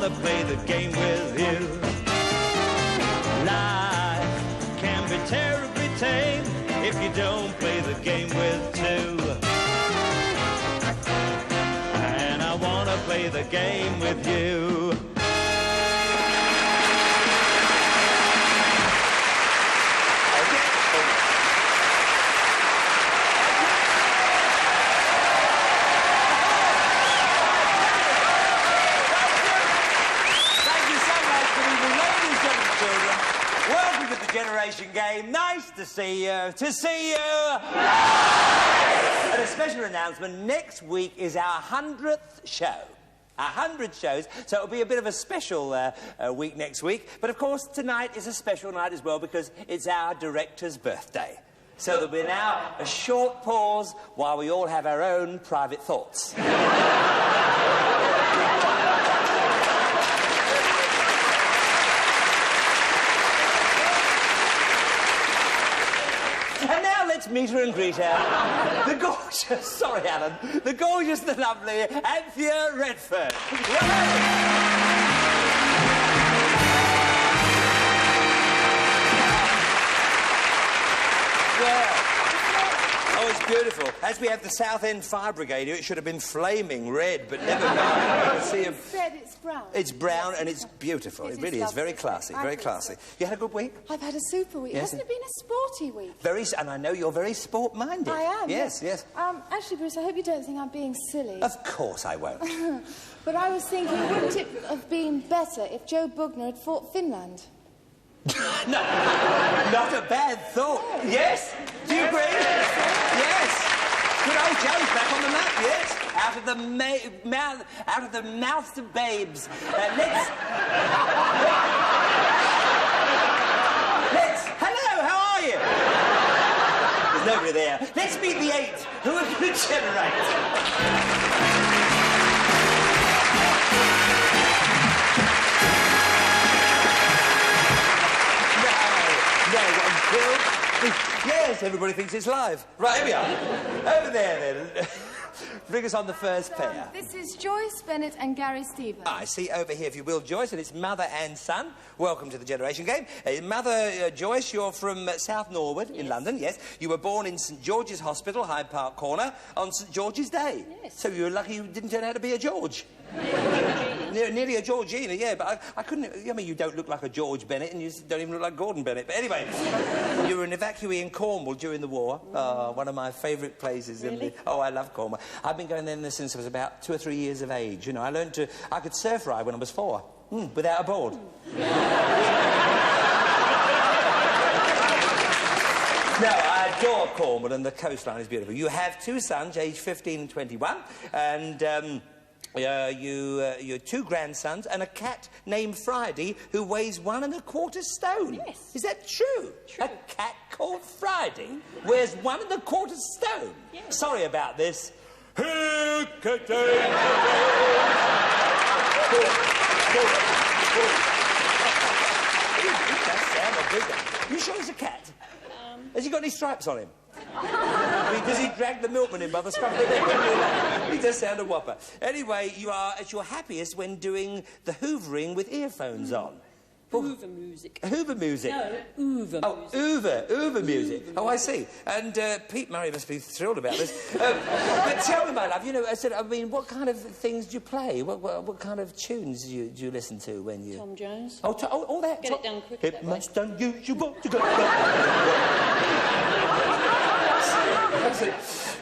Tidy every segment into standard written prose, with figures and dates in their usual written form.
want to play the game with you. Life can be terribly tame if you don't play the game with two. And I want to play the game with you. Generation game. Nice to see you. To see you. And a special announcement. Next week is our 100th show. 100 shows. So it'll be a bit of a special week next week. But of course, tonight is a special night as well because it's our director's birthday. So there'll be now a short pause while we all have our own private thoughts. And now let's meet her and greet her. The gorgeous, sorry Alan, the gorgeous, the lovely Anthea Redfern. Yeah. Oh, it's beautiful. As we have the South End Fire Brigade here, it should have been flaming red, but never mind. See Fred, it's brown. It's brown and it's beautiful. It really is. Very classy, very classy. You had a good week? I've had a super week. Yes. Hasn't it been a sporty week? Very, and I know you're very sport-minded. I am. Yes, yes. Actually, Bruce, I hope you don't think I'm being silly. Of course I won't. But I was thinking, wouldn't it have been better if Joe Bugner had fought Finland? No, not a bad thought. Yes? Do you agree? Yes. Good old Joe's back on the map, yes. Out of the mouths of babes. Hello, how are you? There's nobody there. Let's meet the 8 who are going to generate. Yes, everybody thinks it's live. Right, here we are. Over there, then. Bring us on the first pair. This is Joyce Bennett and Gary Stevens. I see over here, if you will, Joyce, and it's mother and son. Welcome to the Generation Game. Mother Joyce, you're from South Norwood in London, yes. You were born in St George's Hospital, Hyde Park Corner, on St George's Day. Yes. So you were lucky you didn't turn out to be a George. Nearly a Georgina, yeah, but I couldn't... I mean, you don't look like a George Bennett, and you don't even look like Gordon Bennett. But anyway, you were an evacuee in Cornwall during the war. One of my favourite places. Really? Oh, I love Cornwall. I've been going there since I was about 2 or 3 years of age. You know, I could surf ride when I was 4, without a board. No, I adore Cornwall, and the coastline is beautiful. You have 2 sons, aged 15 and 21, and... your 2 grandsons and a cat named Friday who weighs 1 1/4 stone. Yes. Is that true? True. A cat called Friday weighs 1 1/4 stone? Yes. Sorry about this. You sure he's a cat? Has he got any stripes on him? I mean, does he drag the milkman in by the scruff of the neck? He does sound a whopper. Anyway, you are at your happiest when doing the hoovering with earphones on. Hoover music. Hoover music? No, Hoover music. Oh, Hoover music. Oh, I see. And Pete Murray must be thrilled about this. But tell me, my love, you know, I mean, what kind of things do you play? What kind of tunes do you listen to when you... Tom Jones. Oh, all that? Get it done quick. It must unusual to go...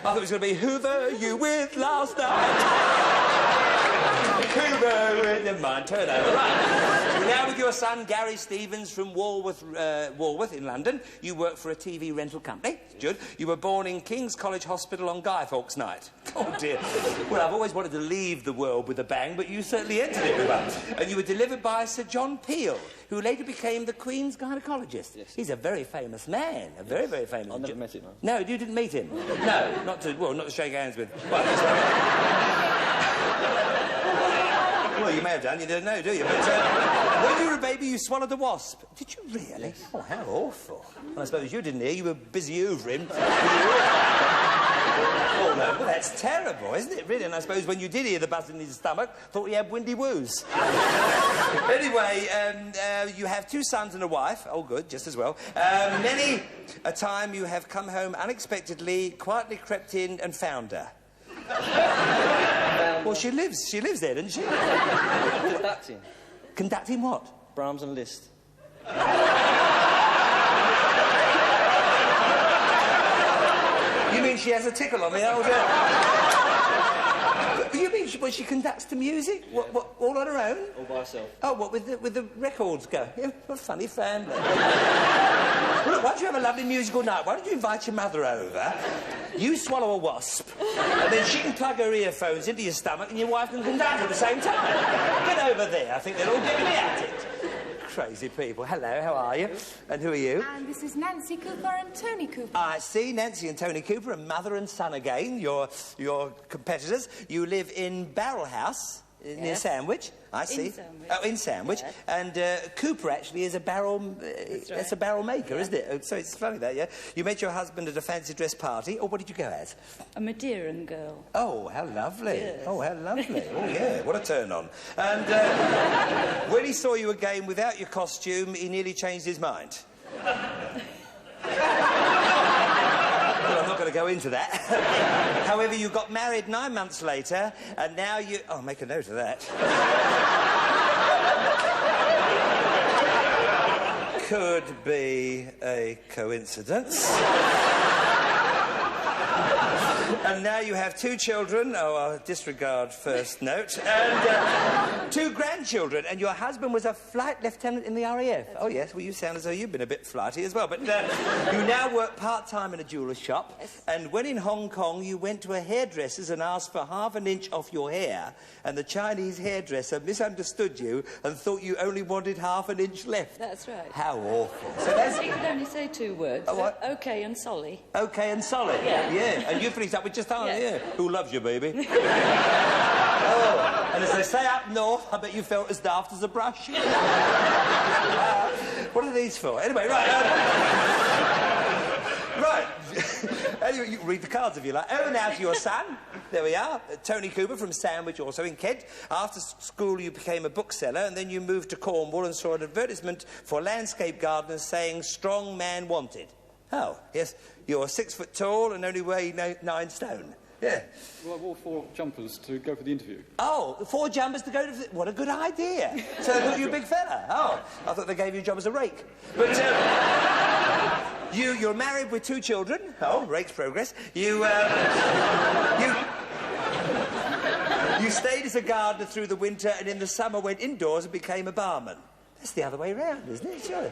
I thought it was going to be Hoover you with last night. Hoover with... Never mind, turn over. Right. Now with your son, Gary Stevens from Walworth in London. You work for a TV rental company. Good. You were born in King's College Hospital on Guy Fawkes night. Oh, dear. Well, I've always wanted to leave the world with a bang, but you certainly entered it with one. And you were delivered by Sir John Peel, who later became the Queen's gynaecologist. Yes. He's a very famous man. A very, very famous... I've never met him, no. No, you didn't meet him? No, not to shake hands with. Well, you may have done. You don't know, do you? But, When you were a baby, you swallowed a wasp. Did you really? Yes. Oh, how awful. Well, I suppose you didn't hear. You were busy hoovering. Oh, no, well, that's terrible, isn't it, really? And I suppose when you did hear the buzz in his stomach, thought he had windy woos. Anyway, you have 2 sons and a wife. Oh, good, just as well. Many a time you have come home unexpectedly, quietly crept in and found her. Well, she lives there, doesn't she? Conducting. Conducting what? Brahms and Liszt. You mean she has a tickle on the old... You mean she conducts the music? What, all on her own? All by herself. Oh, what, with the records go? Yeah, what a funny family. Well, look, why don't you have a lovely musical night? Why don't you invite your mother over? You swallow a wasp, and then she can plug her earphones into your stomach and your wife can conduct at the same time. Get over there. I think they'll all get me at it. Crazy people. Hello, how are you? And who are you? And this is Nancy Cooper and Tony Cooper. I see, Nancy and Tony Cooper, and mother and son again, your competitors. You live in Barrel House, near Sandwich. I see. In Sandwich. Oh, in Sandwich. Yes. And Cooper actually is a barrel... That's right. It's a barrel maker, isn't it? So it's funny that, yeah? You met your husband at a fancy dress party. Or what did you go as? A Madeiran girl. Oh, how lovely. Yes. Oh, how lovely. Oh, yeah, what a turn on. And when he saw you again without your costume, he nearly changed his mind. Well, I'm not going to go into that. However, you got married 9 months later, and now you... Oh, make a note of that. Could be a coincidence. And now you have 2 children. Oh, I'll disregard first note. And 2 grandchildren. And your husband was a flight lieutenant in the RAF. Oh, yes. Well, you sound as though you've been a bit flighty as well. But you now work part-time in a jeweller's shop. Yes. And when in Hong Kong, you went to a hairdresser's and asked for ½ an inch off your hair. And the Chinese hairdresser misunderstood you and thought you only wanted ½ an inch left. That's right. How awful. So that's... He could only say 2 words. Oh, what? OK and Solly. OK and solid. Yeah. Yeah. And you finished up with just that, Yeah. yeah. Who loves you, baby? Oh. And as they say up north, I bet you felt as daft as a brush. What are these for? Anyway, right. Right. Anyway, you can read the cards if you like. Over now to your son. There we are. Tony Cooper from Sandwich, also in Kent. After school, you became a bookseller, and then you moved to Cornwall and saw an advertisement for landscape gardeners saying, "Strong man wanted." Oh, yes. You're 6 foot tall and only weigh 9 stone. Yeah. Well, I wore 4 jumpers to go for the interview. Oh, 4 jumpers to go to... What a good idea. So they thought you were a big fella. Oh, I thought they gave you a job as a rake. But, you're married with 2 children. Oh, rake's progress. You stayed as a gardener through the winter and in the summer went indoors and became a barman. That's the other way round, isn't it? Sure.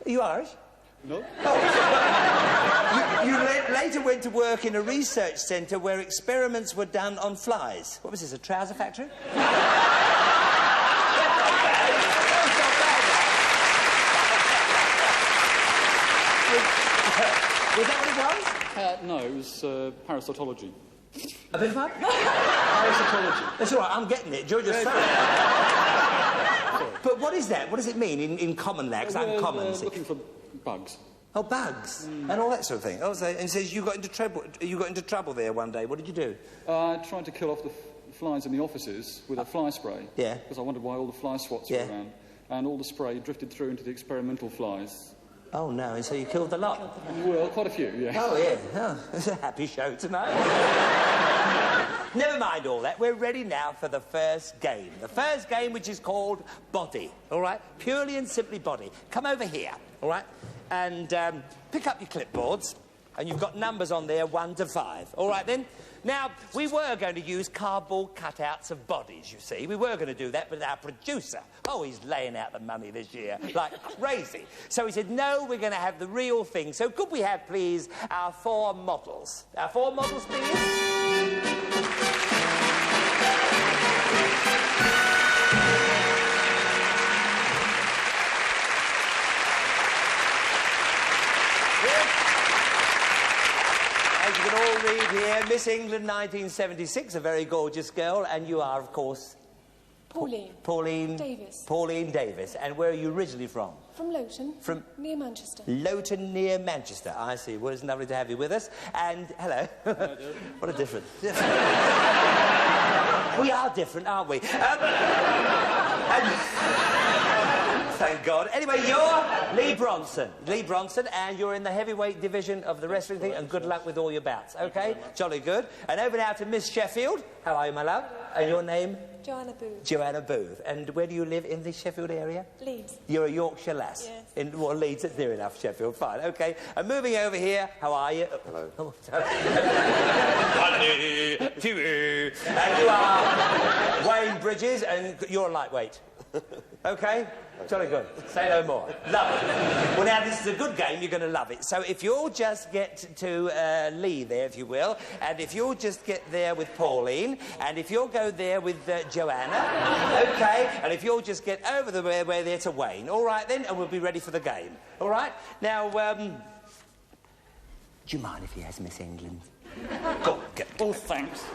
Are you Irish? No? Oh, you later went to work in a research centre where experiments were done on flies. What was this, a trouser factory? Was that what it was? No, it was parasitology. A bit of what? Parasitology. That's all right, I'm getting it. George, you're sorry. But what is that? What does it mean in common language? I'm common. Looking for bugs. Oh, bugs and all that sort of thing. Oh, so, and says you got into trouble. You got into trouble there one day. What did you do? I tried to kill off the flies in the offices with a fly spray. Yeah. Because I wondered why all the fly swats Yeah. were around, and all the spray drifted through into the experimental flies. Oh no! And so you killed the lot. Well, quite a few, yeah. Oh yeah. Oh, it's a happy show tonight. Never mind all that. We're ready now for the first game. The first game, which is called Body. All right. Purely and simply body. Come over here. All right. And pick up your clipboards, and you've got numbers on there 1 to 5. All right, then? Now, we were going to use cardboard cutouts of bodies, you see. We were going to do that, but our producer, oh, he's laying out the money this year like crazy. So he said, no, we're going to have the real thing. So could we have, please, our 4 models? Our 4 models, please? As you can all read here, Miss England 1976, a very gorgeous girl, and you are, of course, Pauline. Pauline... Davis. Pauline Davis. And where are you originally from? From Loughton. From... Near Manchester. Loughton, near Manchester. I see. Well, it's lovely to have you with us. And, hello. What a difference. We are different, aren't we? Thank God. Anyway, you're Lee Bronson. Lee Bronson, and you're in the heavyweight division of the wrestling thing, and good luck with all your bouts, OK? Jolly good. And over now to Miss Sheffield. How are you, my love? And your name? Joanna Booth. Joanna Booth. And where do you live in the Sheffield area? Leeds. You're a Yorkshire lass? Yes. In, well, Leeds, it's near enough, Sheffield. Fine, OK. And moving over here, how are you? Hello. And you are Wayne Bridges, and you're a lightweight. OK? Jolly good. Say no more. Love it. Well, now, this is a good game. You're going to love it. So if you'll just get to Lee there, if you will, and if you'll just get there with Pauline, and if you'll go there with Joanna, OK, and if you'll just get over the way there to Wayne, all right, then, and we'll be ready for the game. All right? Now, do you mind if he has Miss England? Go on, go. Oh, thanks.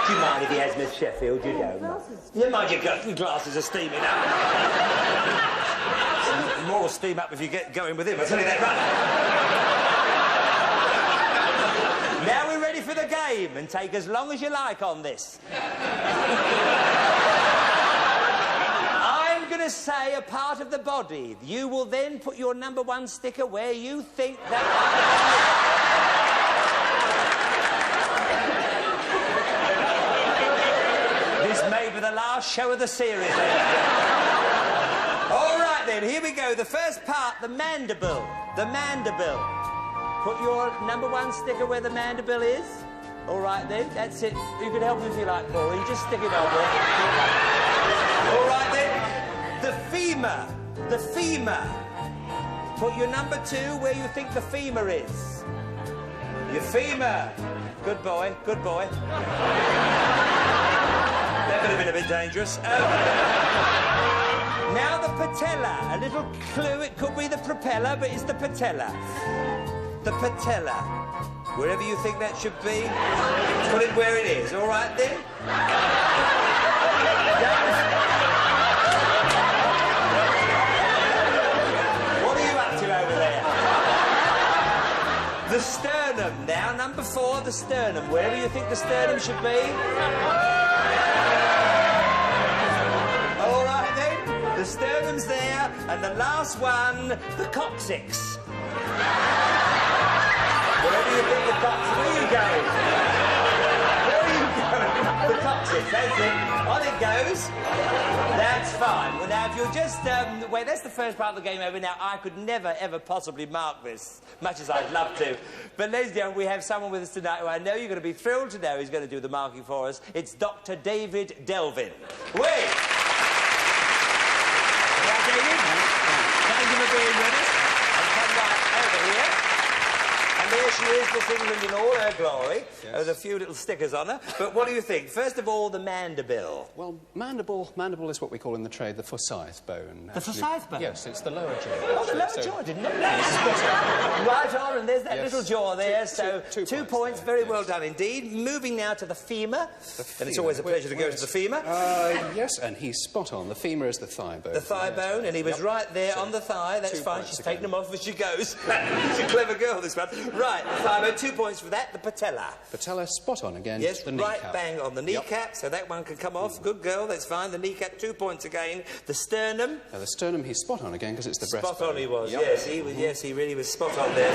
Do you mind if he has Miss Sheffield? You don't. You mind your glasses are steaming up. More will steam up if you get going with him, I'll tell you that, right? Now we're ready for the game, and take as long as you like on this. I'm going to say a part of the body. You will then put your #1 sticker where you think that... This may be the last show of the series. All right, then, here we go. The first part, the mandible. The mandible. Put your #1 sticker where the mandible is. All right, then, that's it. You can help me if you like, Pauline. Just stick it on there. All right, then. The femur. The femur. Put your #2 where you think the femur is. Your femur. Good boy, good boy. That could have been a bit dangerous. Now the patella. A little clue, it could be the propeller, but it's the patella. The patella. Wherever you think that should be, put it where it is. All right, then? What are you up to over there? The sternum. Now, #4, the sternum. Wherever you think the sternum should be. All right, then. The sternum's there. And the last one, the coccyx. Wherever you think the coccyx... Where are you going? Where are you going? The coccyx, that's it. On it goes. That's fine. Well, now, if you'll just... wait, that's the first part of the game over. Now, I could never, ever possibly mark this, much as I'd love to. But, ladies and gentlemen, we have someone with us tonight who I know you're going to be thrilled to know he's going to do the marking for us. It's Dr. David Delvin. Wait! Right, David? Thank you for being with us. And come right over here. And there she is, Miss England in all her glory. Yes. There's a few little stickers on her. But what do you think? First of all, the mandible. Well, mandible is what we call in the trade the Forsyth bone. The Forsyth bone? Yes, it's the lower jaw. Oh, the lower jaw, I didn't know that. Right on, and there's that little jaw there, two points, very well done indeed. Moving now to the femur. And it's always a pleasure to go to the femur. Yes, and he's spot on. The femur is the thigh bone. The thigh bone, and he was right there on the thigh. That's fine, she's taking them off as she goes. She's a clever girl, this one. Right, the thigh bone, 2 points for that. The patella. Patella, spot on again. Yes, the right kneecap. bang on the kneecap, so that one can come off. Good girl, that's fine. The kneecap, 2 points again. The sternum. Now, the sternum, he's spot on again because it's the breastbone. Spot on he was, yes, he really was spot on there.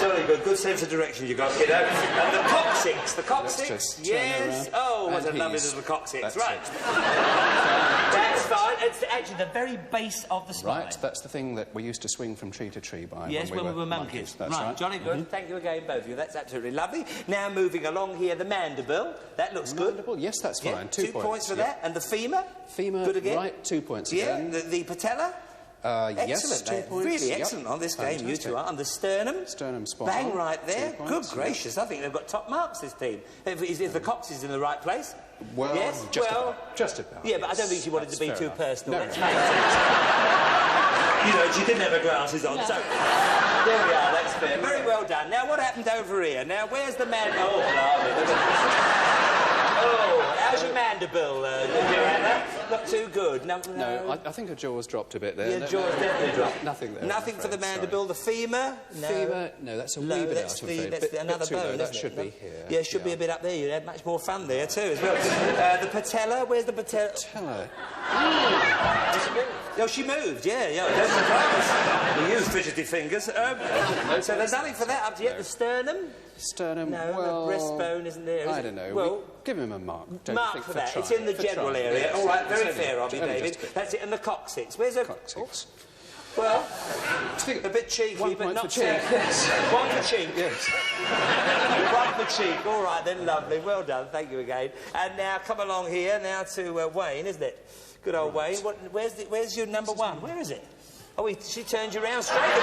Totally good sense of direction you got, kiddo. And the coccyx, yes. Oh, what a lovely little coccyx, right. That's fine. It's actually the very base of the spine. Right, that's the thing that we used to swing from tree to tree by. Yes, when we were monkeys. That's right. Jolly good. Thank you again, both of you. That's absolutely lovely. Now moving along here, the mandible. That looks good. Mandible, yes, that's fine. 2 points. 2 points for that. And the femur? Femur, good again. right, 2 points again. Yeah, the patella? Yes, excellent. 2 points. Really excellent on this game, you two are. And the sternum? Sternum spot bang on. right there. 2 points, Good gracious, I think they've got top marks, this team. If the coccyx is in the right place. Well, yes, just about. Yeah, but yes, I don't think she wanted to be too personal. No. Let's face it. You know, she didn't have her glasses on, so... There we are, that's fair. Very well done. Now, what happened over here? Now, where's the man... Oh, blimey, look at this. Oh, how's your mandible, Joanna? Not too good. No. I think her jaw's dropped a bit there. Your jaw's definitely dropped. Nothing there. Nothing for the mandible. The femur? No. Femur? No, that's a wee bit out of favour. That's another too bone, low. isn't That it? should be here. Yeah, it should be a bit up there. You'd have much more fun there, too, as well. The patella? Where's the patella? Hello. Oh, she moved, yeah. Don't surprise. We use fidgety fingers. So there's nothing for that up to yet. The sternum? Sternum, No, well... the breastbone isn't there, is I it? don't know. Well, give him a mark. Don't mark think for that. trying. It's in the For general trying. area. Yes. All right, very It's only- fair of you, only David. just a bit. That's it. And the coccyx. Where's the... Coccyx. Well, a bit cheeky, One but point not for cheek, yes. One for cheek. Yes. One for cheek. All right, then, lovely. Well done. Thank you again. And now, come along here, now to Wayne, isn't it? Good old Wayne. Where's your number one? Where is it? Oh, she turned you around straight away.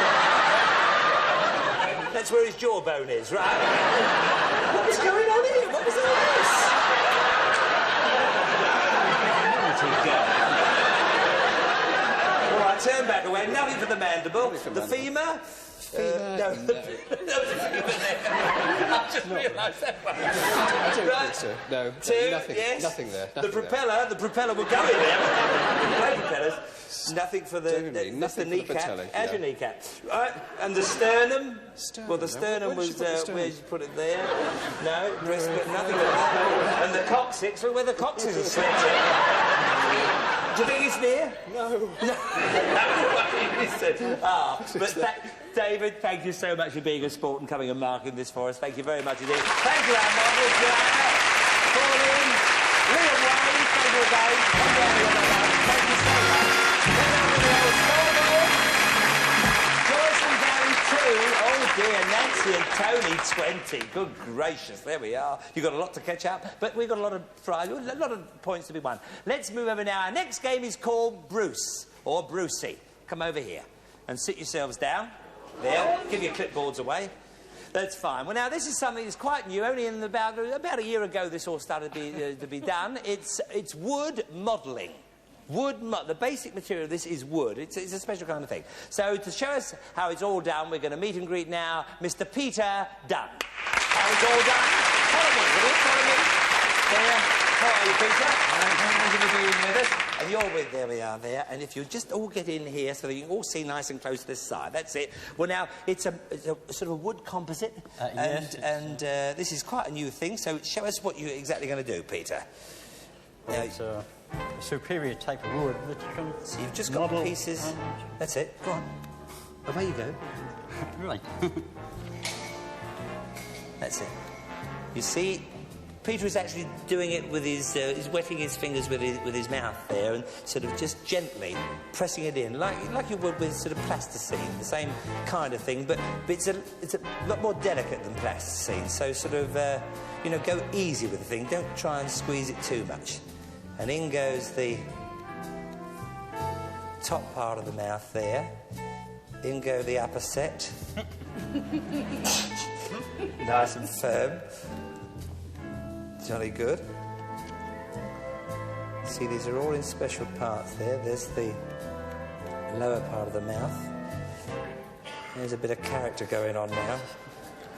That's where his jawbone is, right? What's going on here? What was all this? All right, turn back away. Nothing for the mandible. The femur? No. I just realised that one. I don't Right. think so. No, Two, nothing, yes. nothing there. The Nothing there. propeller will go in there. Great propellers. Nothing for the, Definitely, nothing for the kneecap. patella, How's your no. kneecap? Right, and the sternum? Sternum, Well, the no. sternum Where did you was, put the sternum? where did you put it there? No, breast, but nothing like that. And the coccyx, well, where the coccyx is slipped in. Do you think it's near? No. David, thank you so much for being a sport and coming and marking this for us. Thank you very much indeed. Thank you, our models, Joanna, Pauline, Liam Wayne, thank you again. Thank you so much. Then over the old scoreboard. Joyce and Gary 2. Oh dear, Nancy and Tony 20. Good gracious, there we are. You've got a lot to catch up, but we've got a lot of points to be won. Let's move over now. Our next game is called Bruce, or Brucie. Come over here and sit yourselves down. There, give your clipboards away. That's fine. Well, now, this is something that's quite new. Only in about a year ago this all started to be done. It's wood modelling. The basic material of this is wood. It's a special kind of thing. So, to show us how it's all done, we're going to meet and greet now Mr. Peter Dunn. How it's all done? Follow me, will you? Follow me. There. How are you, Peter? Thank you for being with us. And you're with, there we are there, and if you just all get in here so that you can all see nice and close to this side, that's it. Well, now, it's a sort of a wood composite, yes, and this is quite a new thing, so show us what you're exactly going to do, Peter. Now, It's a superior type of wood that you can so you've just got model pieces. and- That's it, go on. Away you go. Right. That's it. You see, Peter is actually doing it with his... he's wetting his fingers with his mouth there and sort of just gently pressing it in, like you would with sort of plasticine, the same kind of thing, but it's a lot more delicate than plasticine, so sort of, you know, go easy with the thing. Don't try and squeeze it too much. And in goes the top part of the mouth there. In go the upper set. Nice and firm. Jolly good. See, these are all in special parts there. There's the lower part of the mouth. There's a bit of character going on now.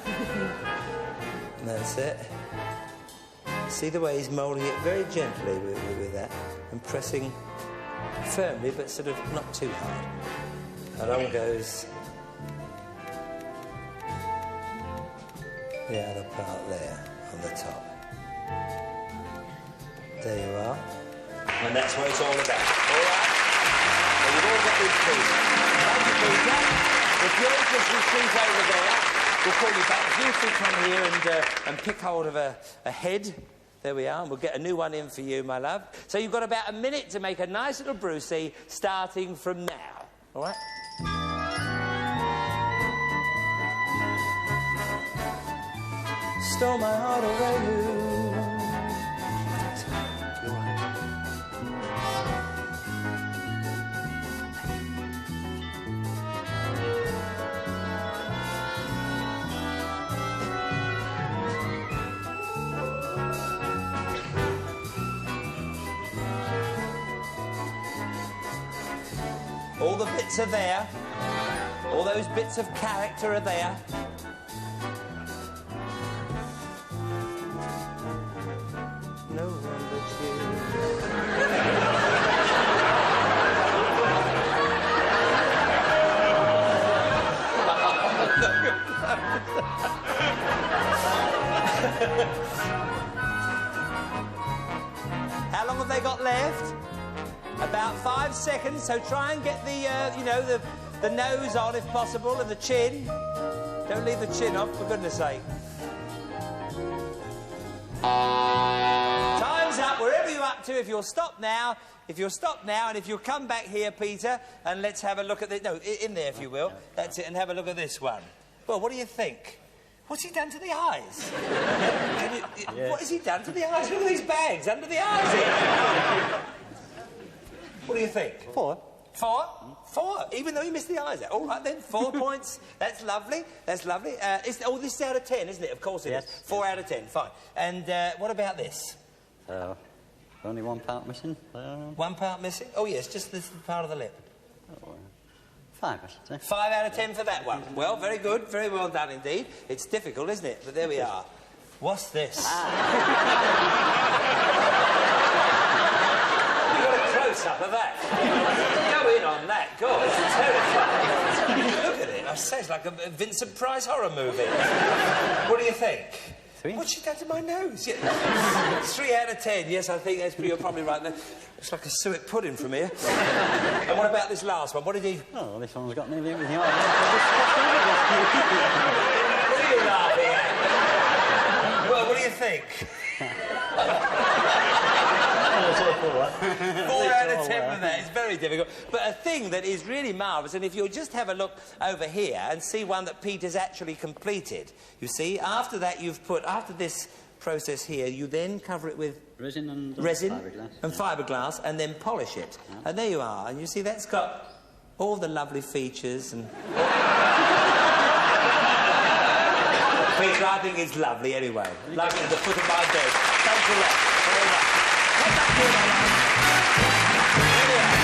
And that's it. See the way he's moulding it very gently with that and pressing firmly, but sort of not too hard. Along goes the other part there on the top. There you are. And that's what it's all about. All right? Well, you've all got these pieces. Thank you, Peter. If you'll just retreat over there, we'll call you back. If you two come here and pick hold of a head, there we are, and we'll get a new one in for you, my love. So you've got about a minute to make a nice little Brucie, starting from now. All right? Stole my heart away, you. All the bits are there. All those bits of character are there. about 5 seconds, so try and get the, you know, the nose on if possible, and the chin. Don't leave the chin off, for goodness sake. Time's up, wherever you're up to. If you'll stop now, and if you'll come back here, Peter, and let's have a look at the... No, in there, if you will. That's it, and have a look at this one. Well, what do you think? What's he done to the eyes? What has he done to the eyes? Look at these bags under the eyes here. What do you think? 4. 4? 4, even though he missed the eyes out. All right, then, 4 points. That's lovely. That's lovely. This is out of 10, isn't it? Of course it is. 4 out of 10, fine. And what about this? Only 1 part missing. 1 part missing? Oh, yes, just this part of the lip. 5, I should say. 5 out of 10 for that one. Well, very good. Very well done indeed. It's difficult, isn't it? But there we are. What's this? You got a close-up of that. Go in on that. God, it's terrifying. Look at it. I say it's like a Vincent Price horror movie. What do you think? 3. What's she done to my nose? Yeah. 3 out of 10. Yes, I think you're probably right there. It's like a suet pudding from here. And what about this last one? What did he... Oh, this one's got nearly everything on. What are you laughing at? Well, what do you think? 4 out of 10 for that. It's very difficult. But a thing that is really marvellous, and if you'll just have a look over here and see one that Peter's actually completed. You see, after that you've put... After this process here, you then cover it with... Resin and fiberglass, and then polish it. And there you are. And you see, that's got all the lovely features and... Peter, I think it's lovely anyway. Lovely at the foot of my bed. Thanks a lot. Very much. Come back here, my love. Here we are.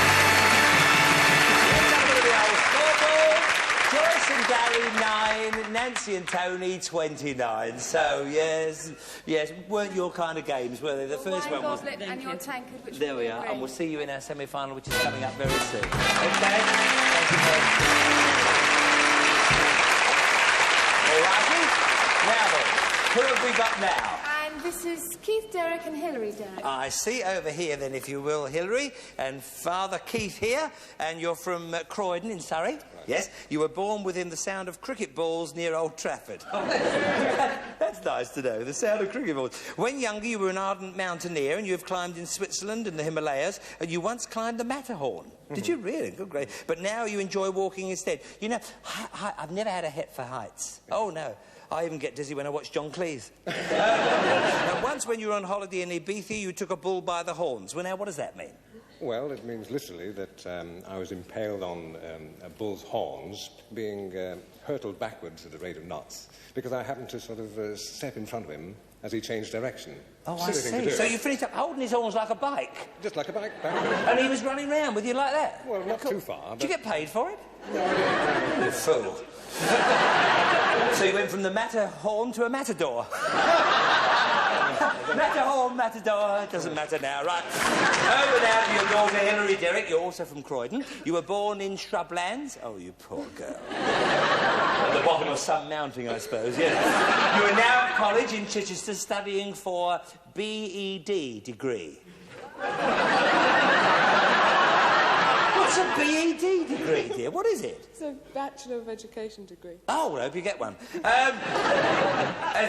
Let's have a look at the old scoreboard. Joyce and Gary, 9. Nancy and Tony, 29. So, yes, weren't your kind of games, were they? The first one was... Goblet and your tankard, which there we are. And we'll see you in our semi-final, which is coming up very soon. OK? Thank you very much. All righty. Now then, who have we got now? And this is Keith Derrick and Hilary Derrick. I see over here, then, if you will, Hilary, and Father Keith here, and you're from Croydon in Surrey. Right. Yes, you were born within the sound of cricket balls near Old Trafford. That's nice to know, the sound of cricket balls. When younger, you were an ardent mountaineer, and you have climbed in Switzerland and the Himalayas, and you once climbed the Matterhorn. Did you really? Good, great. But now you enjoy walking instead. You know, I've never had a hit for heights. Oh, no. I even get dizzy when I watch John Cleese. Now, once when you were on holiday in Ibiza, you took a bull by the horns. Well, now, what does that mean? Well, it means literally that I was impaled on a bull's horns, being hurtled backwards at the rate of knots, because I happened to sort of step in front of him as he changed direction. Oh, I see. So you finished up holding his horns like a bike? Just like a bike, backwards. And he was running round with you like that? Well, not too far, but... Did you get paid for it? No, I didn't. You fool. So you went from the Matterhorn to a matador. Matterhorn, matador, it doesn't matter now, right? Over now to your daughter, Hilary Derrick. You're also from Croydon. You were born in shrublands. Oh, you poor girl. At the bottom of some mountain, I suppose, yes. You are now at college in Chichester studying for BEd degree. What's a BEd degree, dear? What is it? It's a Bachelor of Education degree. Oh, well, I hope you get one.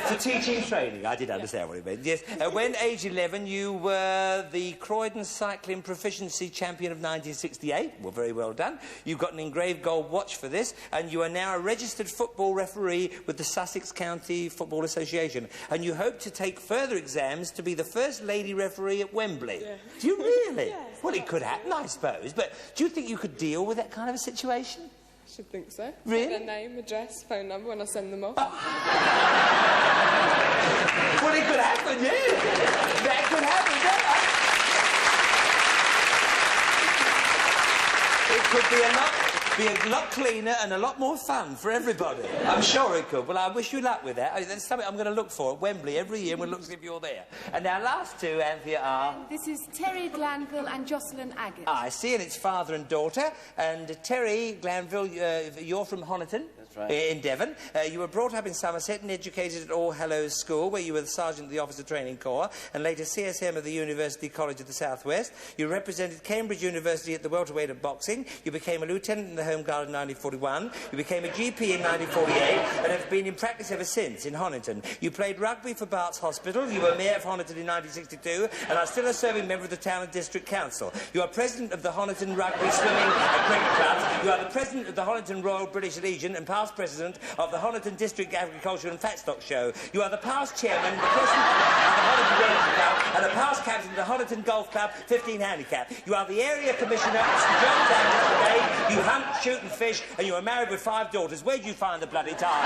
For teaching training, I did understand what it meant, yes. When age 11, you were the Croydon Cycling Proficiency Champion of 1968. Well, very well done. You got an engraved gold watch for this, and you are now a registered football referee with the Sussex County Football Association. And you hope to take further exams to be the first lady referee at Wembley. Yeah. Do you really? Yes. Well, it could happen, I suppose. But do you think you could deal with that kind of a situation? I should think so. Really? Their name, address, phone number when I send them off. Well, it could happen, yeah. That could happen, yeah. It could be a lot cleaner and a lot more fun for everybody. I'm sure it could. Well, I wish you luck with that. That's something I'm going to look for at Wembley every year. We'll look to see if you're there. And our last two, Anthea, are... This is Terry Glanville and Jocelyn Agate. I see, and it's father and daughter. And Terry Glanville, you're from Honiton. That's right. In Devon. You were brought up in Somerset and educated at All Hallows School, where you were the Sergeant of the Officer Training Corps, and later CSM of the University College of the South West. You represented Cambridge University at the welterweight of boxing. You became a lieutenant in the Home Guard in 1941. You became a GP in 1948 and have been in practice ever since in Honiton. You played rugby for Bart's Hospital. You were Mayor of Honiton in 1962 and are still a serving member of the Town and District Council. You are President of the Honiton Rugby, Swimming and Cricket Clubs. You are the President of the Honiton Royal British Legion and past President of the Honiton District Agriculture and Fatstock Show. You are the past Chairman, the President of the Honiton Rugby Club and the past Captain of the Honiton Golf Club 15 Handicap. You are the Area Commissioner at St John's Anglican Brigade. You hunt, shoot and fish and you are married with 5 daughters. Where do you find the bloody time?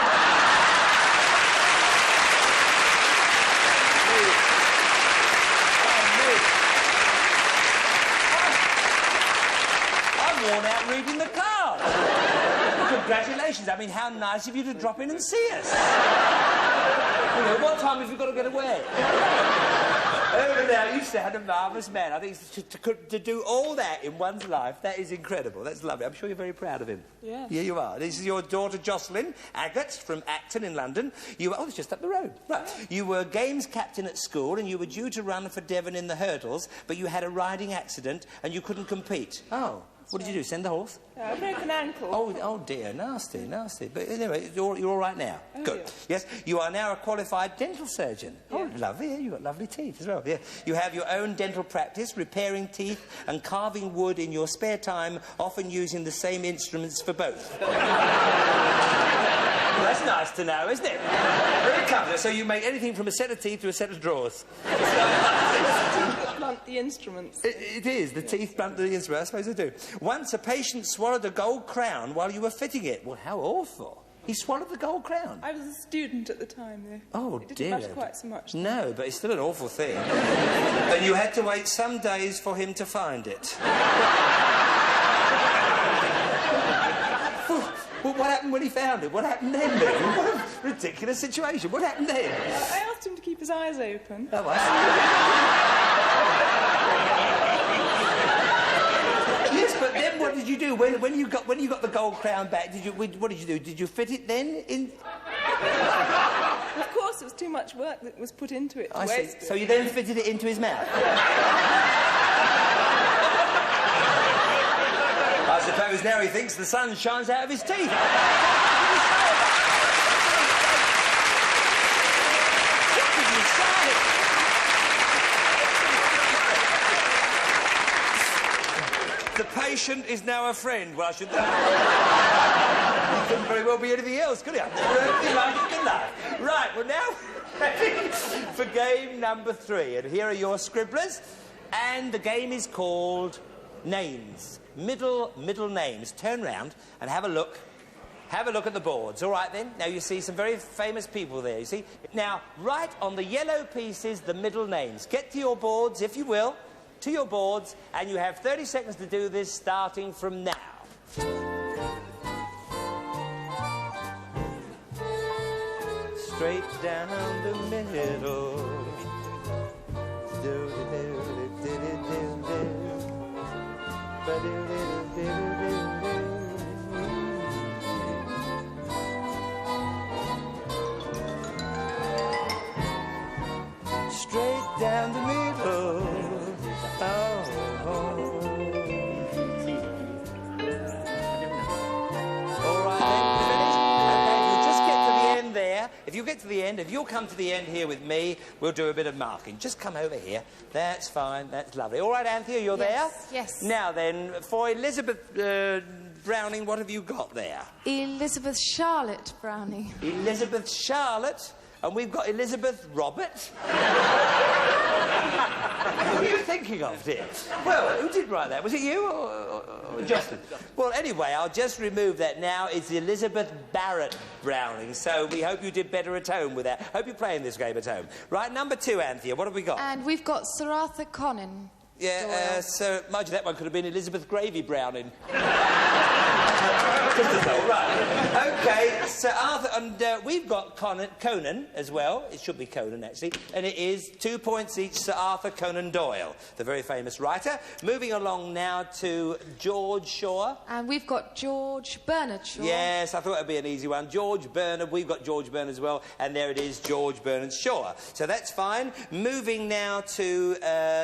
Worn out reading the card. Congratulations. I mean, how nice of you to drop in and see us. You know, what time have you got to get away? Oh, now, you sound a marvellous man. I think to do all that in one's life, that is incredible. That's lovely. I'm sure you're very proud of him. Yeah. Yeah, you are. This is your daughter, Jocelyn Agate, from Acton in London. You were... Oh, it's just up the road. Right. You were games captain at school and you were due to run for Devon in the hurdles, but you had a riding accident and you couldn't compete. Oh. What did you do? Send the horse? I broke an ankle. Oh dear, nasty, nasty. But anyway, you're all right now. Oh, good. Yeah. Yes, you are now a qualified dental surgeon. Yeah. Oh, lovely. Yeah, you've got lovely teeth as well. Yeah. You have your own dental practice, repairing teeth and carving wood in your spare time, often using the same instruments for both. Well, that's nice to know, isn't it? Very comfortable. So you make anything from a set of teeth to a set of drawers. Blunt the instruments. It is. The teeth blunt the instruments. I suppose they do. Once a patient swallowed a gold crown while you were fitting it. Well, how awful. He swallowed the gold crown. I was a student at the time, though. Oh, it didn't dear. matter quite so much. No, but it's still an awful thing. And you had to wait some days for him to find it. Well, what happened when he found it? What happened then, Lily? What a ridiculous situation. What happened then? I asked him to keep his eyes open. Oh, I see. Yes, but then what did you do? When you got the gold crown back, what did you do? Did you fit it then in... Of course, it was too much work that was put into it to I see. waste it. So you then fitted it into his mouth? I suppose now he thinks the sun shines out of his teeth. What did you say? The patient is now a friend. Well, I should... He couldn't very well be anything else, could he? Right, well, now... for game number 3. And here are your scribblers. And the game is called Names. Middle names. Turn round and have a look. Have a look at the boards. All right, then? Now, you see some very famous people there, you see? Now, write on the yellow pieces the middle names. Get to your boards, if you will, to your boards, and you have 30 seconds to do this, starting from now. Straight down the middle. Straight down the middle. All right, then, finished? Okay, we'll just get to the end there. If you get to the end, if you'll come to the end here with me, we'll do a bit of marking. Just come over here. That's fine. That's lovely. All right, Anthea, you're there? Yes. Now, then, for Elizabeth Browning, what have you got there? Elizabeth Charlotte Browning. Elizabeth Charlotte. And we've got Elizabeth Robert. What are you thinking of, dear? Well, who did write that? Was it you or Justin? Well, anyway, I'll just remove that now. It's Elizabeth Barrett Browning. So we hope you did better at home with that. Hope you're playing this game at home. Right, number 2, Anthea. What have we got? And we've got Sir Arthur Conan. Yeah, so, mind you, that one could have been Elizabeth Gravy Browning. Right. OK, Sir Arthur, and we've got Conan as well. It should be Conan, actually. And it is 2 points each, Sir Arthur Conan Doyle, the very famous writer. Moving along now to George Shaw. And we've got George Bernard Shaw. Yes, I thought it'd be an easy one. George Bernard, we've got George Bernard as well. And there it is, George Bernard Shaw. So that's fine. Moving now to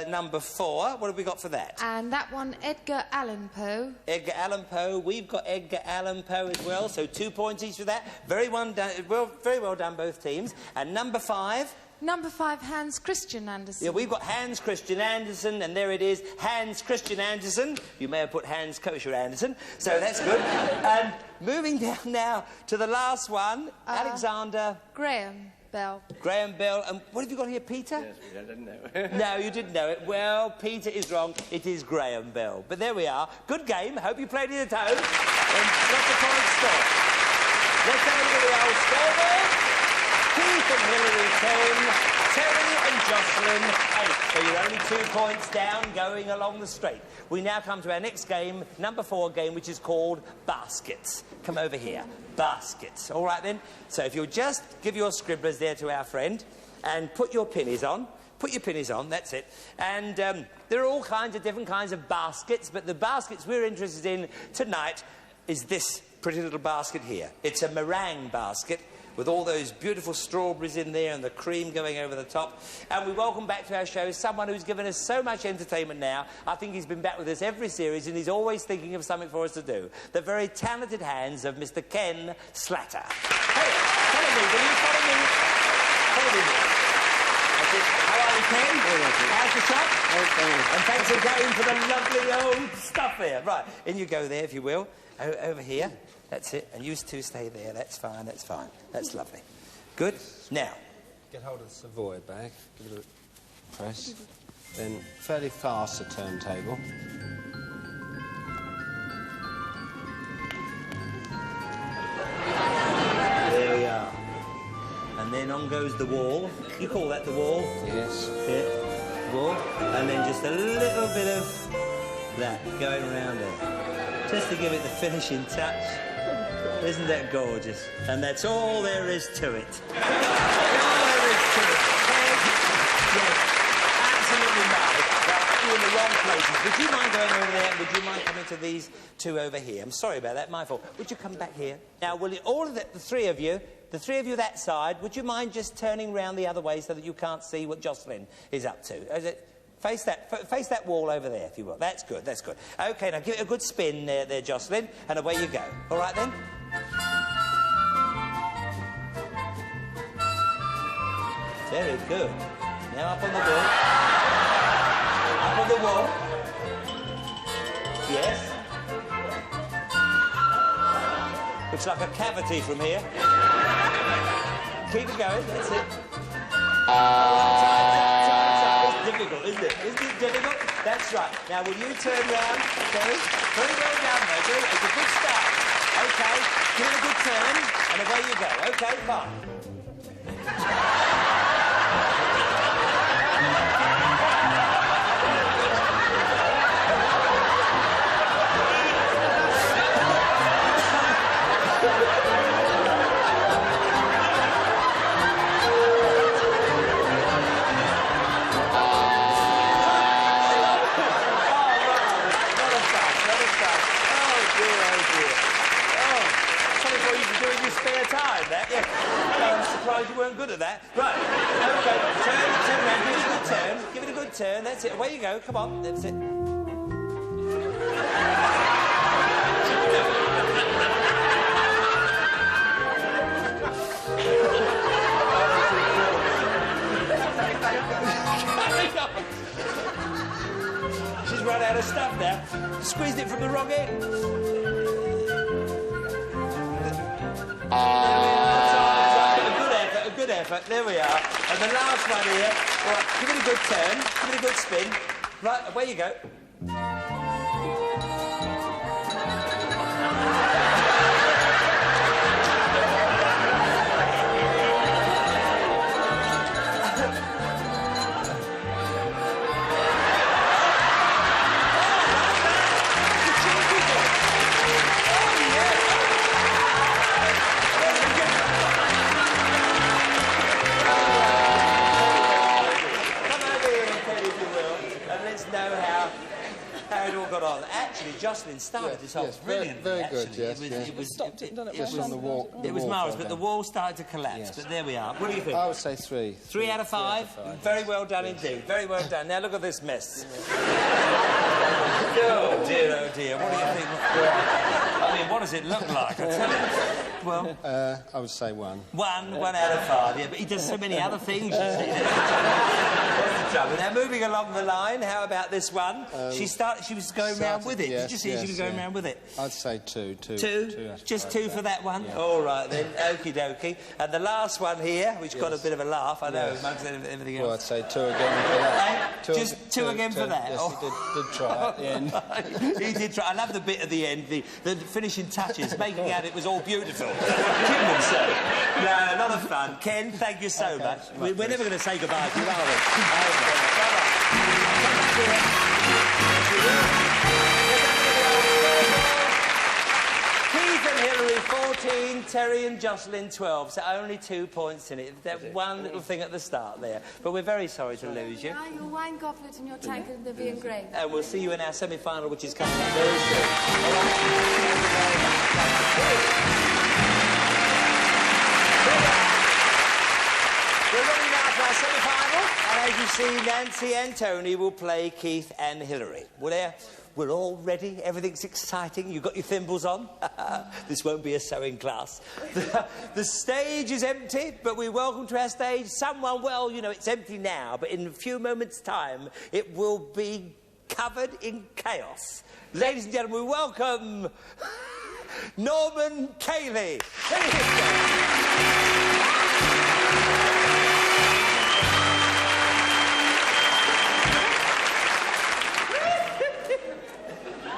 number 4. What have we got for that? And that one, Edgar Allan Poe. Edgar Allan Poe. We've got Edgar Allan Poe as well, so 2 points each for that. Very well done, both teams. And number 5. Number 5, Hans Christian Andersen. Yeah, we've got Hans Christian Andersen, and there it is, Hans Christian Andersen. You may have put Hans Kosher Andersen, so that's good. And moving down now to the last one, Alexander... Graham Bell. Graham Bell. And what have you got here, Peter? Yes, I didn't know it. No, you didn't know it. Well, Peter is wrong. It is Graham Bell. But there we are. Good game. Hope you played it at home. And lots of points scored. Let's have a look at the old scoreboard. Keith and Hillary 10, Terry and Jocelyn 8. So you're only 2 points down going along the straight. We now come to our next game, number 4 game, which is called Baskets. Come over here. Baskets. All right, then. So if you'll just give your scribblers there to our friend and put your pinnies on. Put your pinnies on, that's it. And there are all kinds of different kinds of baskets, but the baskets we're interested in tonight is this pretty little basket here. It's a meringue basket with all those beautiful strawberries in there and the cream going over the top. And we welcome back to our show someone who's given us so much entertainment now. I think he's been back with us every series and he's always thinking of something for us to do. The very talented hands of Mr. Ken Slatter. Hey, follow me, will you follow me? Follow me here. How are you, Ken? How's the shop? And thanks again for the lovely old stuff there. Right, in you go there, if you will. Over here. That's it. And you two stay there. That's fine, that's fine. That's lovely. Good. Now. Get hold of the Savoy bag. Give it a press. Then fairly fast, the turntable. There we are. And then on goes the wall. You call that the wall? Yes. Yeah. Wall. And then just a little bit of that going around there. Just to give it the finishing touch. Isn't that gorgeous? And that's all there is to it. All there is to it. Yes, absolutely marvellous. Right, you're in the wrong places. Would you mind going over there? Would you mind coming to these two over here? I'm sorry about that, my fault. Would you come back here? Now, will you, all of the three of you that side, would you mind just turning round the other way so that you can't see what Jocelyn is up to? Is it... Face that wall over there, if you will. That's good, that's good. OK, now give it a good spin there, Jocelyn, and away you go. All right, then? Very good. Now up on the wall. Up on the wall. Yes. Looks like a cavity from here. Keep it going, that's it. Difficult, isn't it? Isn't it difficult? That's right. Now, will you turn round, Terry? Very well done, though. It's a good start. OK, give it a good turn, and away you go. OK, fine. You weren't good at that. Right. OK, turn around. Give it a good turn. Give it a good turn. That's it. Away you go. Come on. That's it. She's run out of stuff now. Squeezed it from the wrong end. Good effort. There we are. And the last one here. Right, give it a good turn. Give it a good spin. Right, away you go. Darling started this off brilliantly, very actually. good, yes, It was wall. It was marvellous, but the wall started to collapse. Yes. But there we are. What do you think? I would say 3. 3 out of 5? Very well done indeed. Very well done. Now look at this mess. Oh dear, oh dear. What do you think? I mean, what does it look like? I tell you. Well, I would say 1. 1 out of 5. Yeah, but he does so many other things. You see. That's the trouble. Now moving along the line, how about this one? She was going round with it. Yes, Did you see she was going round with it? I'd say 2. 2? Just 2 for that one? Yeah. All right then, okie dokie. And the last one here, which got a bit of a laugh, I know, amongst everything else. Well, I'd say 2 again for that. Just 2 again for that? Yes, he did try at the end. He did try. I love the bit at the end, the finishing touches, making out it was all beautiful. Goodness sake. No, a lot of fun. Ken, thank you so much. We're never going to say goodbye to you, are we? Keith and Hilary, 14, Terry and Jocelyn, 12, so only 2 points in it. That one little thing at the start there. But we're very sorry to lose you. Your wine goblet and your tankard, they'll be engraved. And we'll see you in our semi-final, which is coming up very soon. All right. We're running now for our semi-final, and as you see, Nancy and Tony will play Keith and Hilary. We're all ready, everything's exciting, you've got your thimbles on. This won't be a sewing class. The stage is empty, but we welcome to our stage someone, well, you know, it's empty now, but in a few moments' time, it will be covered in chaos. Ladies and gentlemen, we welcome Norman Cayley.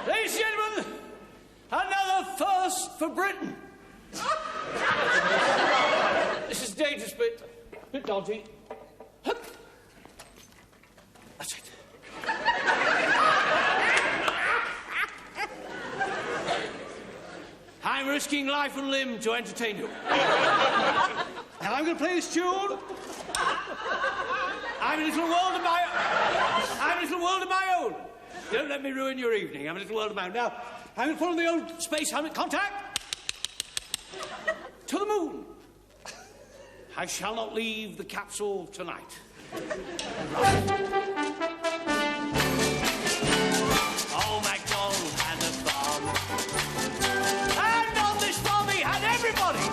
Ladies and gentlemen, another first for Britain. This is a dangerous bit dodgy. That's it. I'm risking life and limb to entertain you. And I'm going to play this tune. I'm a little world of my own. Don't let me ruin your evening. I'm a little world of my own. Now, I'm going to put on the old space helmet contact. To the moon. I shall not leave the capsule tonight. Oh, MacDonald had a farm. And on this farm he had everybody.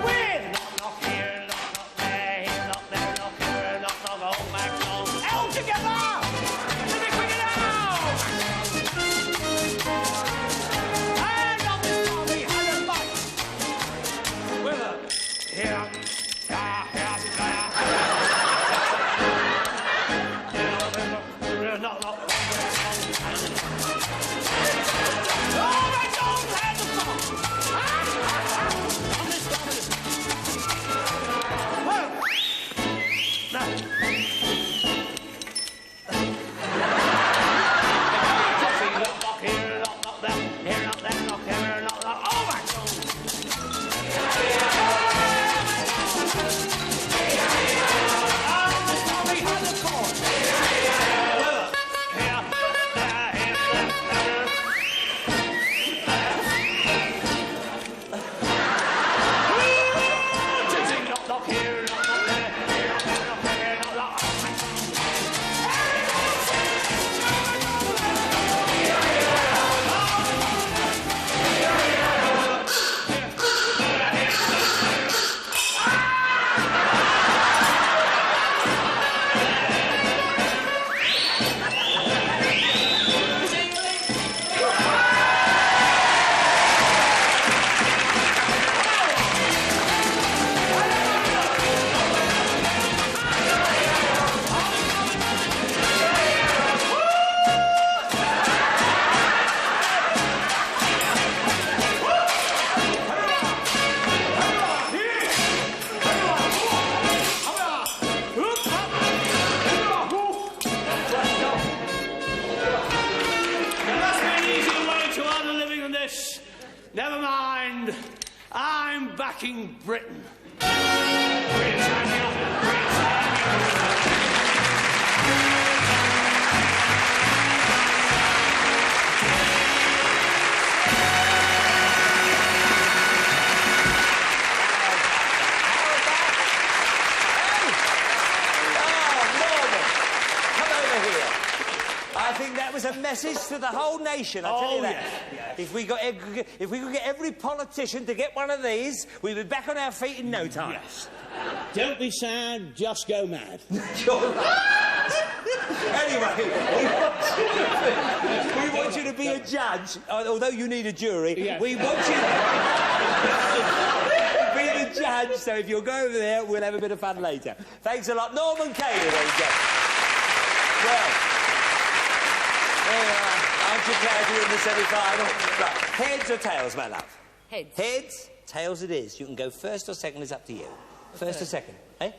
We're knock here, knock there, here, knock there, knock here, knock, oh, MacDonald. All together! Never mind. I'm backing Britain. Britannia. disgrace to the whole nation, I tell you that. Yes. If we could get every politician to get one of these, we'd be back on our feet in no time. Yes. Don't be sad, just go mad. Anyway, we want you to be a judge, although you need a jury. Yes. We want you to be the judge, so if you'll go over there, we'll have a bit of fun later. Thanks a lot. Norman Cayley, there you go. Well, there you are. Aren't you glad you're in the semi-final? Right, heads or tails, my love? Heads. Heads, tails it is. You can go first or second, it's up to you. First or second, eh?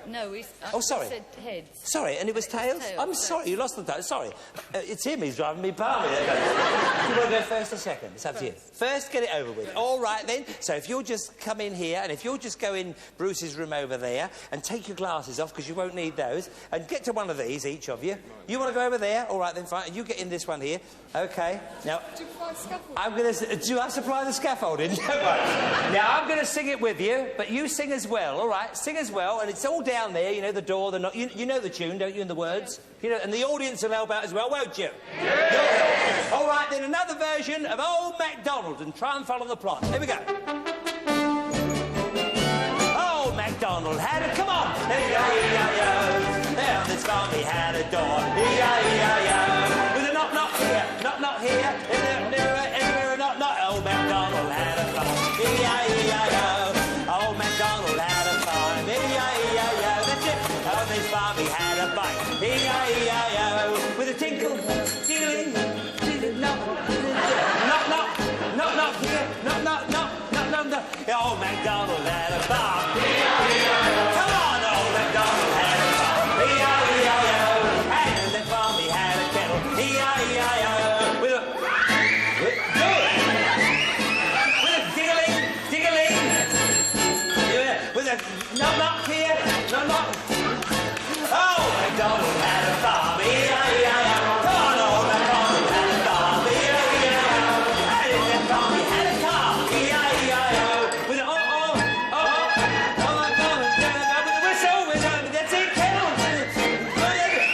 No, Oh, sorry. said heads. Sorry, and it was tails? Tails, I'm sorry, you lost the tails. Sorry. It's him, he's driving me balmy. Do you want to go first or second? It's up to you. First, get it over with. All right, then. So if you'll just come in here, and if you'll just go in Bruce's room over there, and take your glasses off, because you won't need those, and get to one of these, each of you. You want to go over there? All right, then, fine. And you get in this one here. OK. Now, I'm going to... Do I supply the scaffolding? Now, I'm going to sing it with you, but you sing as well, all right? Sing as well, and it's all down there, you know, the door, the... You know the tune, don't you, and the words? You know, and the audience will help out as well, won't you? Yeah. All right, then, another version of Old MacDonald, and try and follow the plot. Here we go. Old MacDonald had a... Come on! E-I-E-I-O. There on this farm he had a door. E-I-E-I-O. With a knock-knock here, knock-knock here, anywhere a knock-knock. Old MacDonald had a farm. E-I-E-I-O. Old MacDonald had a farm. E-I-E-I-O. That's it. On this farm he had a bike. E-I-E-I-O. With a tinkle, tinkling, knock, knock, knock, knock here, knock, knock, knock, knock, knock, knock. Old MacDonald had a farm. E-I-E-I-O. Come on, old MacDonald had a farm. E-I-E-I-O. And on that farm he had a kettle. E-I-E-I-O. With a diggling, diggling. With a knock, knock here, knock, knock. Oh, MacDonald had a farm. E-I-E-I-O. Come on, old MacDonald had a farm. E-I-E-I-O. And in that farm he had a car. E-I-E-I-O. With a with a whistle, that's it, kettle.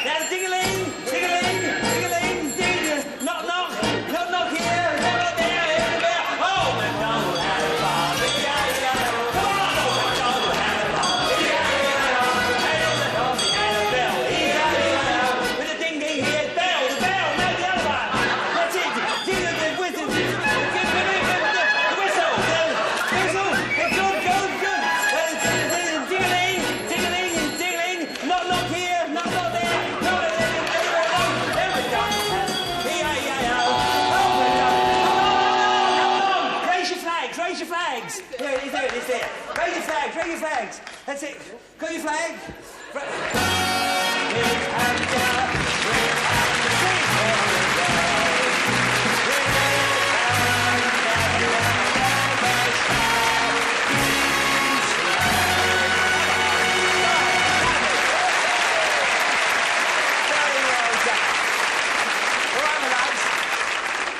Now ding-a-ling, ding-a-ling, ding-a-ling, ding. Knock, knock, knock, knock here, knock, knock there, everywhere. Oh, MacDonald had a farm. E-I-E-I-O. Come on, old MacDonald had a farm. E-I-E-I-O. And on the farm he had a bell. E-I-E-I-O. With a ding-ding here, bell, the bell, no, the other one. That's it. Ding-a-ling, whistle, the whistle, good, good, good. Ding-a-ling, ding-a-ling, ding-a-ling. Knock, knock here, knock, knock there. Knock, everywhere, there we go. E-I-E-I-O. Oh, no. Raise your flags, raise your flags. There, it's there, it's there. Raise your flags, raise your flags. That's it. Got your flag?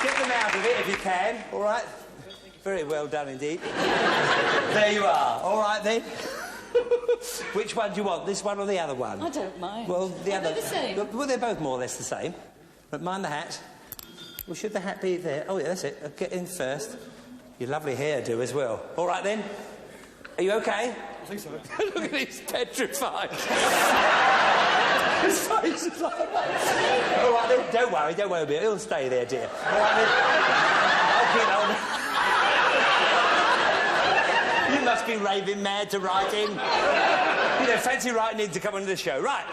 Get them out of it if you can, all right? Very well done indeed. There you are. All right then. Which one do you want, this one or the other one? I don't mind. Well, the other... They're the same. Well, they're both more or less the same. But mind the hat. Well, should the hat be there? Oh, yeah, that's it. Get in first. Your lovely hairdo as well. All right then. Are you okay? I think so. Look at he's petrified. His face is like... All right then, don't worry about it. He'll stay there, dear. All right then. I'll keep on. You must be raving mad to write in. You know, fancy writing in to come on the show. Right.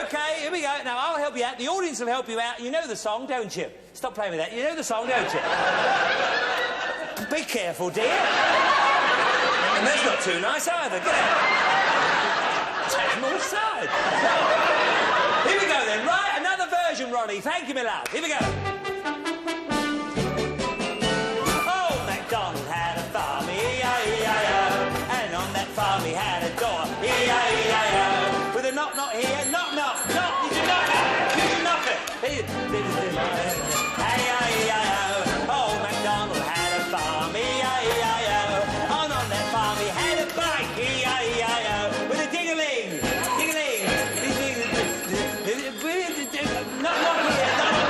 OK, here we go. Now, I'll help you out. The audience will help you out. You know the song, don't you? Stop playing with that. You know the song, don't you? Be careful, dear. And that's not too nice either. Get out. Take them all aside. Here we go, then. Right, another version, Ronnie. Thank you, my love. Here we go. Old MacDonald had a farm, E-I-E-I-O. And on that farm he had a door, E-I-E-I-O. With a knock, knock here, knock, knock, knock. You should knock it. You should knock it. E-I-E-I-O. Old MacDonald had a farm, E-I-E-I-O. And on that farm he had a bike, E-I-E-I-O. With a ding-a-ling, ding-a-ling. Knock, knock here, knock,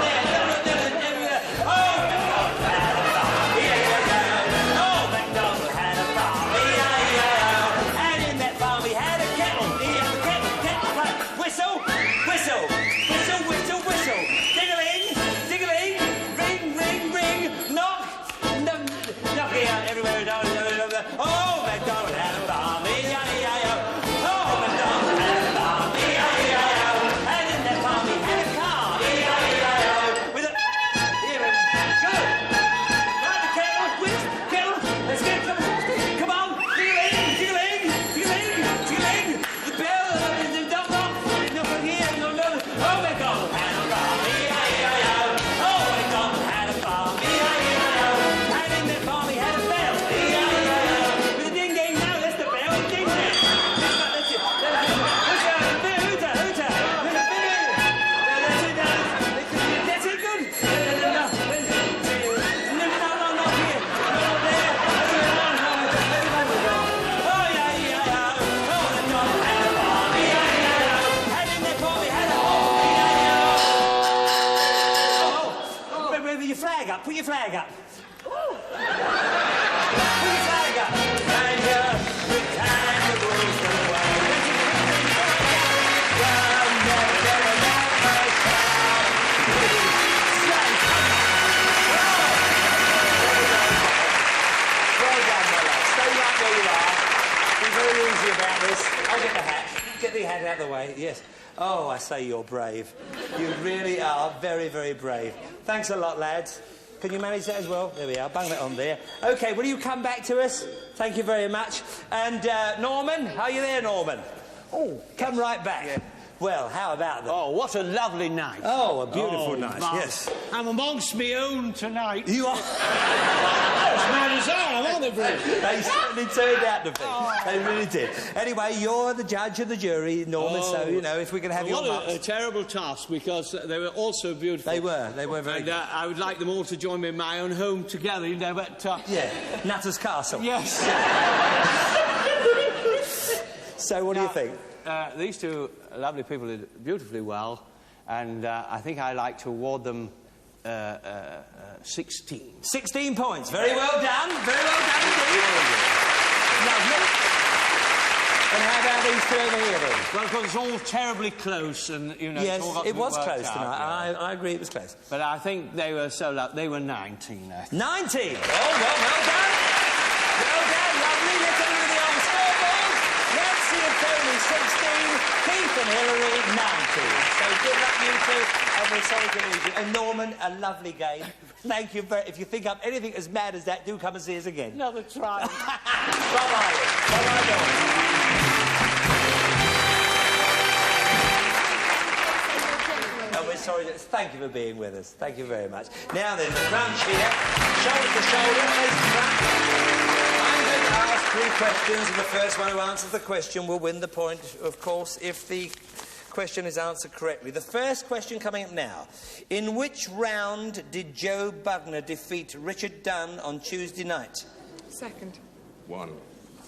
with your flag up. Put your flag up. Put your flag up. And pretend the rules the way. Well done, my lad. Stay right where you are. Be very easy about this. I'll get the hat. Get the hat out of the way. Yes. Oh, I say you're brave. You really are very, very brave. Thanks a lot, lads. Can you manage that as well? There we are. Bung that on there. OK, will you come back to us? Thank you very much. And, Norman, are you there, Norman? Oh, come right back. Yeah. Well, how about that? Oh, what a lovely night. Oh, a beautiful night, yes. I'm amongst me own tonight. You are? As mad as I am, aren't they, Bruce? They certainly turned out to be. They really did. Anyway, you're the judge and the jury, Norman, so, you know, if we can have your marks. What a terrible task, because they were all so beautiful. They were very good. I would like them all to join me in my own home together, you know, but... Yeah, Nutter's Castle. Yes. So, what do you think? These two lovely people did beautifully well, and I think I'd like to award them 16. 16 points. Very well done. Very well done indeed. Lovely. And how about these two over here, then? Well, because it's all terribly close, and, you know... Yes, it's all it was close out, tonight. Yeah. I agree it was close. But I think they were so lovely. They were 19, I think. 19? Oh, well done. Well done. Lovely. Let's have a look at the old scoreboard. Nancy and Tony, 16. Keith and Hillary, 19. So good luck, you two, and we're sorry to lose you. And Norman, a lovely game. Thank you very... If you think up anything as mad as that, do come and see us again. Another try. Bye-bye. Bye-bye, Norman. Oh, we're sorry. Thank you for being with us. Thank you very much. Now then, the crunch here. Shoulder to shoulder, face to front. I'm going to ask 3 questions, and the first one who answers the question will win the point, of course, if the question is answered correctly. The first question coming up now. In which round did Joe Bugner defeat Richard Dunn on Tuesday night? Second. 1.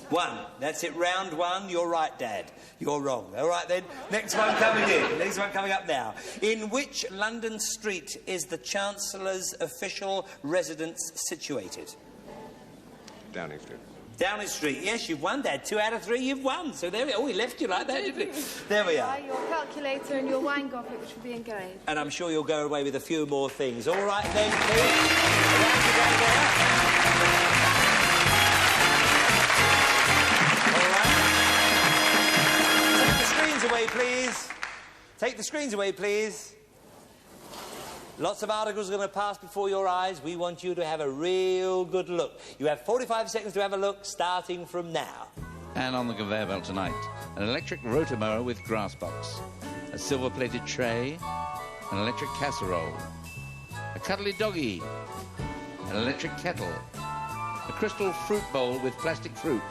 1. That's it, round 1. You're right, Dad. You're wrong. All right, then. Next one coming in. Next one coming up now. In which London street is the Chancellor's official residence situated? Downing Street. Downing Street. Yes, you've won, Dad. 2 out of 3, you've won. So there we are. Oh, he left you like that, didn't he? There we are. Your calculator and your wine goblet, which will be engraved. And I'm sure you'll go away with a few more things. All right, then, Pete. Around you go there. Away, please. Take the screens away, please. Lots of articles are going to pass before your eyes. We want you to have a real good look. You have 45 seconds to have a look, starting from now. And on the conveyor belt tonight, an electric rotomower with grass box, a silver-plated tray, an electric casserole, a cuddly doggy, an electric kettle, a crystal fruit bowl with plastic fruit,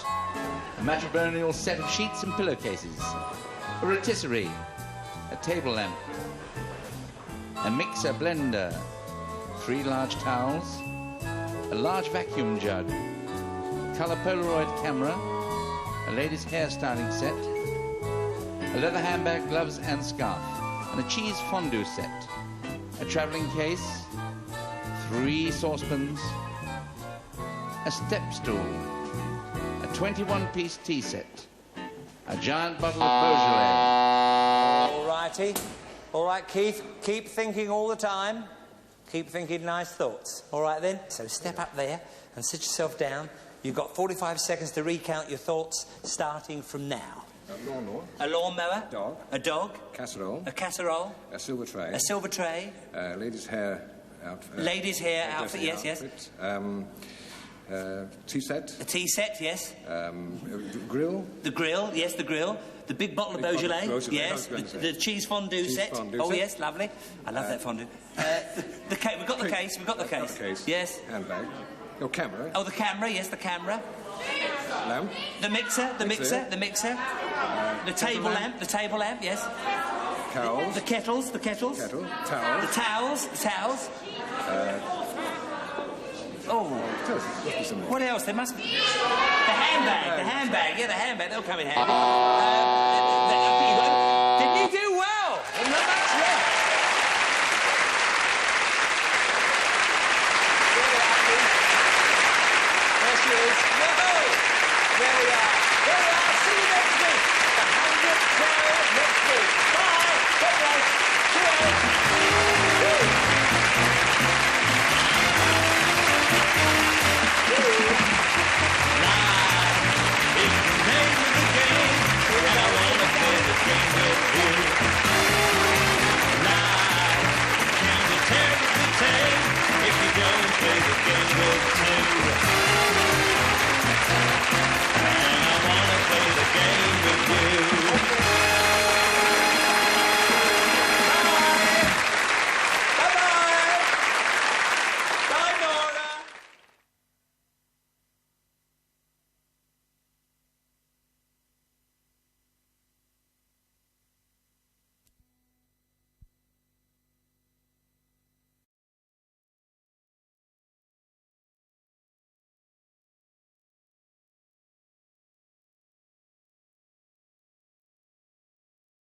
a matrimonial set of sheets and pillowcases, a rotisserie, a table lamp, a mixer blender, 3 large towels, a large vacuum jug, colour Polaroid camera, a ladies' hairstyling set, a leather handbag, gloves and scarf, and a cheese fondue set, a travelling case, 3 saucepans, a step stool, a 21-piece tea set, a giant bottle of Beaujolais. All righty. All right, Keith, keep thinking all the time. Keep thinking nice thoughts. All right, then? So step up there and sit yourself down. You've got 45 seconds to recount your thoughts, starting from now. A lawnmower. A lawnmower. Dog. A dog. Casserole. A casserole. A silver tray. A silver tray. Ladies' hair outfit. Ladies' hair outfit, yes, outfit. Tea set. A tea set, yes. Grill. The grill, yes, the grill. The big bottle of Beaujolais, yes. The cheese fondue set. Oh, yes, lovely. I love that fondue. The case, we've got the case, we've got the case. Yes. Handbag. Your camera. Oh, the camera, yes, the camera. Lamp. The mixer, the mixer. The table lamp, yes. Cows. The kettles. Kettle. Towels. The towels. Oh. What else? There must be... The handbag. Yeah, the handbag. They'll come in handy. Didn't you do well? Not much left. There we are. There we are. See you next week. The 100th show next week. Bye. God bless. Cheers. Life is the name of the game, and I want to play the game with you. Life can be terribly tame if you don't play the game with two.